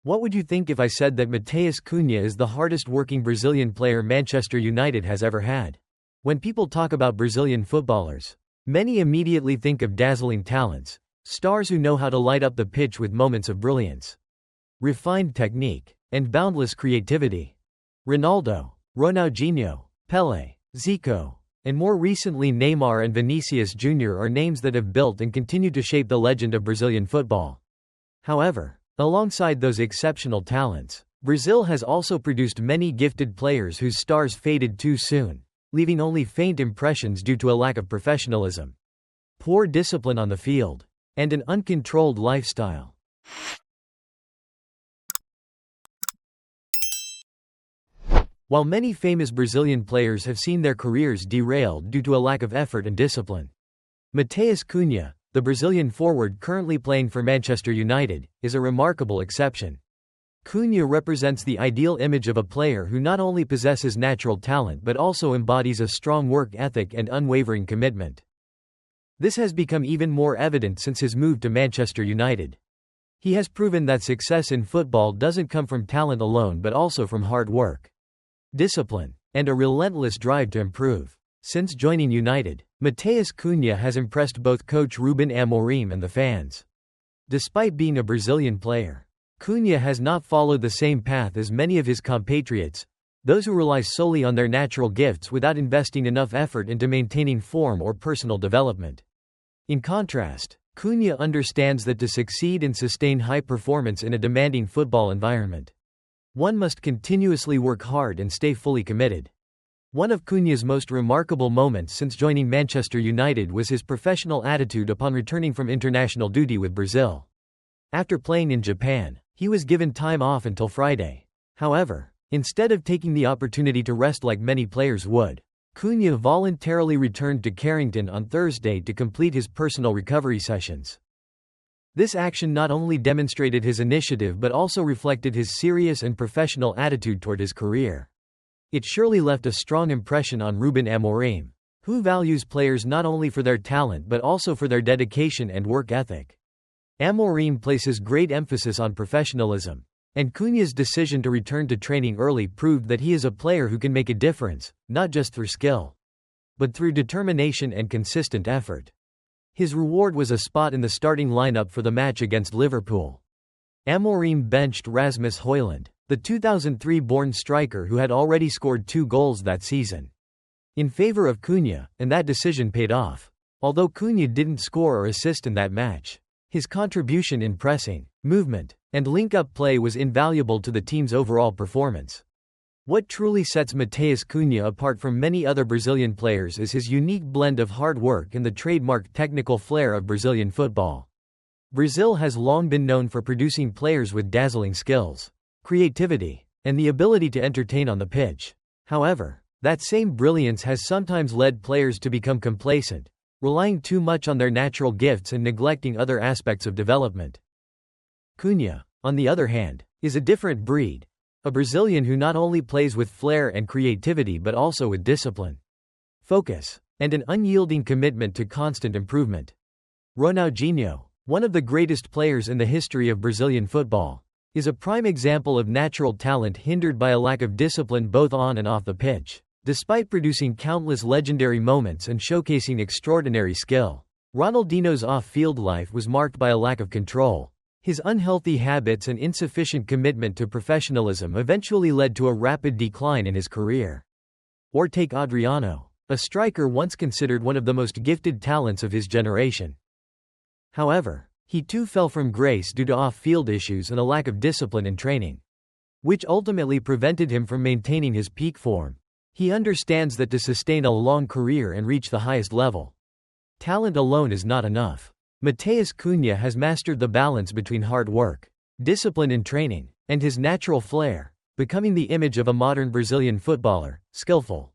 What would you think if I said that Matheus Cunha is the hardest working Brazilian player Manchester United has ever had? When people talk about Brazilian footballers, many immediately think of dazzling talents, stars who know how to light up the pitch with moments of brilliance, refined technique, and boundless creativity. Ronaldo, Ronaldinho, Pelé, Zico, and more recently Neymar and Vinicius Jr. are names that have built and continue to shape the legend of Brazilian football. However, alongside those exceptional talents, Brazil has also produced many gifted players whose stars faded too soon, leaving only faint impressions due to a lack of professionalism, poor discipline on the field, and an uncontrolled lifestyle. While many famous Brazilian players have seen their careers derailed due to a lack of effort and discipline, Matheus Cunha, the Brazilian forward currently playing for Manchester United, is a remarkable exception. Cunha represents the ideal image of a player who not only possesses natural talent but also embodies a strong work ethic and unwavering commitment. This has become even more evident since his move to Manchester United. He has proven that success in football doesn't come from talent alone but also from hard work, discipline, and a relentless drive to improve. Since joining United, Matheus Cunha has impressed both coach Ruben Amorim and the fans. Despite being a Brazilian player, Cunha has not followed the same path as many of his compatriots, those who rely solely on their natural gifts without investing enough effort into maintaining form or personal development. In contrast, Cunha understands that to succeed and sustain high performance in a demanding football environment, one must continuously work hard and stay fully committed. One of Cunha's most remarkable moments since joining Manchester United was his professional attitude upon returning from international duty with Brazil. After playing in Japan, he was given time off until Friday. However, instead of taking the opportunity to rest like many players would, Cunha voluntarily returned to Carrington on Thursday to complete his personal recovery sessions. This action not only demonstrated his initiative but also reflected his serious and professional attitude toward his career. It surely left a strong impression on Ruben Amorim, who values players not only for their talent but also for their dedication and work ethic. Amorim places great emphasis on professionalism, and Cunha's decision to return to training early proved that he is a player who can make a difference, not just through skill, but through determination and consistent effort. His reward was a spot in the starting lineup for the match against Liverpool. Amorim benched Rasmus Højlund, the 2003-born striker who had already scored 2 goals that season, in favor of Cunha, and that decision paid off. Although Cunha didn't score or assist in that match, his contribution in pressing, movement, and link-up play was invaluable to the team's overall performance. What truly sets Matheus Cunha apart from many other Brazilian players is his unique blend of hard work and the trademark technical flair of Brazilian football. Brazil has long been known for producing players with dazzling skills, creativity, and the ability to entertain on the pitch. However, that same brilliance has sometimes led players to become complacent, relying too much on their natural gifts and neglecting other aspects of development. Cunha, on the other hand, is a different breed, a Brazilian who not only plays with flair and creativity but also with discipline, focus, and an unyielding commitment to constant improvement. Ronaldinho, one of the greatest players in the history of Brazilian football, is a prime example of natural talent hindered by a lack of discipline both on and off the pitch. Despite producing countless legendary moments and showcasing extraordinary skill, Ronaldinho's off-field life was marked by a lack of control. His unhealthy habits and insufficient commitment to professionalism eventually led to a rapid decline in his career. Or take Adriano, a striker once considered one of the most gifted talents of his generation. However, he too fell from grace due to off-field issues and a lack of discipline in training, which ultimately prevented him from maintaining his peak form. He understands that to sustain a long career and reach the highest level, talent alone is not enough. Matheus Cunha has mastered the balance between hard work, discipline in training, and his natural flair, becoming the image of a modern Brazilian footballer, skillful,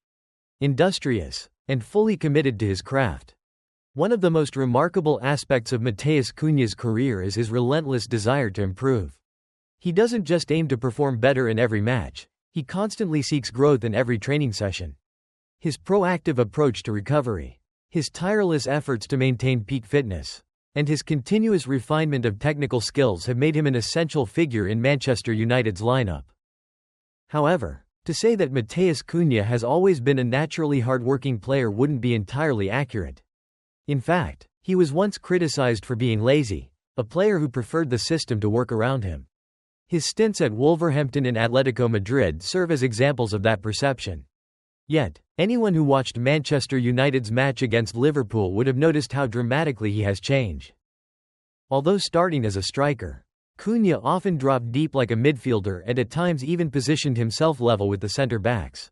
industrious, and fully committed to his craft. One of the most remarkable aspects of Matheus Cunha's career is his relentless desire to improve. He doesn't just aim to perform better in every match, he constantly seeks growth in every training session. His proactive approach to recovery, his tireless efforts to maintain peak fitness, and his continuous refinement of technical skills have made him an essential figure in Manchester United's lineup. However, to say that Matheus Cunha has always been a naturally hardworking player wouldn't be entirely accurate. In fact, he was once criticized for being lazy, a player who preferred the system to work around him. His stints at Wolverhampton and Atletico Madrid serve as examples of that perception. Yet, anyone who watched Manchester United's match against Liverpool would have noticed how dramatically he has changed. Although starting as a striker, Cunha often dropped deep like a midfielder and at times even positioned himself level with the centre-backs.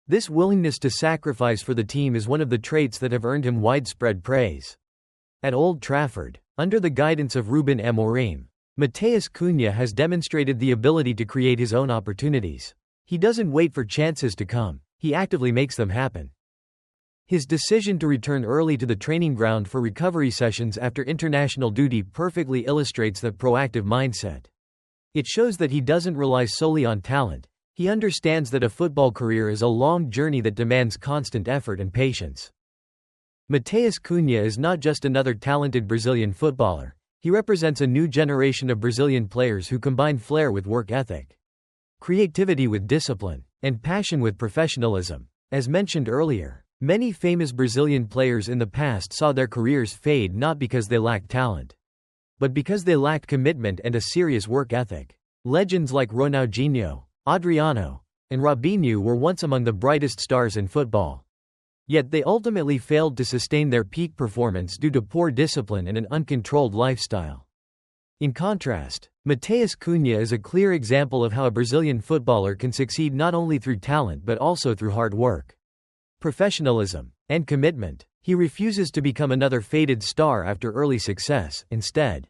This willingness to sacrifice for the team is one of the traits that have earned him widespread praise. At Old Trafford, under the guidance of Ruben Amorim, Matheus Cunha has demonstrated the ability to create his own opportunities. He doesn't wait for chances to come, he actively makes them happen. His decision to return early to the training ground for recovery sessions after international duty perfectly illustrates that proactive mindset. It shows that he doesn't rely solely on talent. He understands that a football career is a long journey that demands constant effort and patience. Matheus Cunha is not just another talented Brazilian footballer. He represents a new generation of Brazilian players who combine flair with work ethic, creativity with discipline, and passion with professionalism. As mentioned earlier, many famous Brazilian players in the past saw their careers fade not because they lacked talent, but because they lacked commitment and a serious work ethic. Legends like Ronaldinho, Adriano, and Robinho were once among the brightest stars in football. Yet they ultimately failed to sustain their peak performance due to poor discipline and an uncontrolled lifestyle. In contrast, Matheus Cunha is a clear example of how a Brazilian footballer can succeed not only through talent but also through hard work, professionalism, and commitment. He refuses to become another faded star after early success. Instead,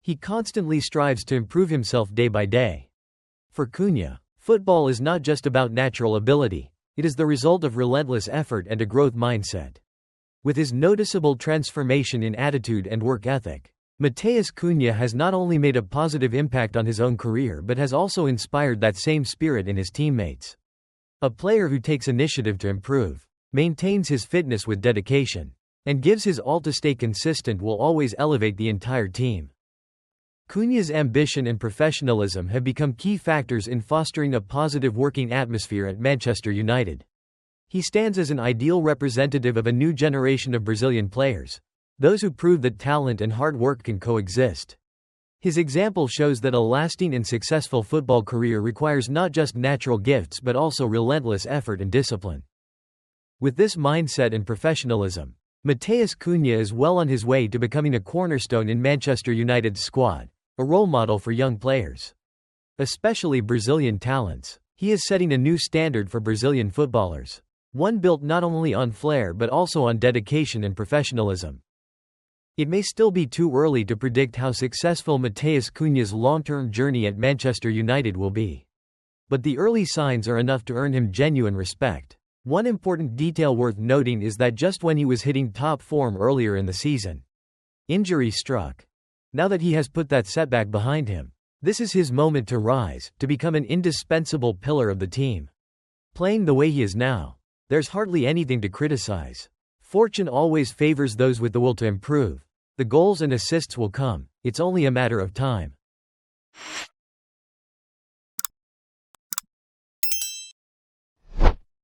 he constantly strives to improve himself day by day. For Cunha, football is not just about natural ability. It is the result of relentless effort and a growth mindset. With his noticeable transformation in attitude and work ethic, Matheus Cunha has not only made a positive impact on his own career but has also inspired that same spirit in his teammates. A player who takes initiative to improve, maintains his fitness with dedication, and gives his all to stay consistent will always elevate the entire team. Cunha's ambition and professionalism have become key factors in fostering a positive working atmosphere at Manchester United. He stands as an ideal representative of a new generation of Brazilian players, those who prove that talent and hard work can coexist. His example shows that a lasting and successful football career requires not just natural gifts but also relentless effort and discipline. With this mindset and professionalism, Matheus Cunha is well on his way to becoming a cornerstone in Manchester United's squad, a role model for young players, especially Brazilian talents. He is setting a new standard for Brazilian footballers, one built not only on flair but also on dedication and professionalism. It may still be too early to predict how successful Matheus Cunha's long-term journey at Manchester United will be, but the early signs are enough to earn him genuine respect. One important detail worth noting is that just when he was hitting top form earlier in the season, injury struck. Now that he has put that setback behind him, this is his moment to rise, to become an indispensable pillar of the team. Playing the way he is now, there's hardly anything to criticize. Fortune always favors those with the will to improve. The goals and assists will come, it's only a matter of time.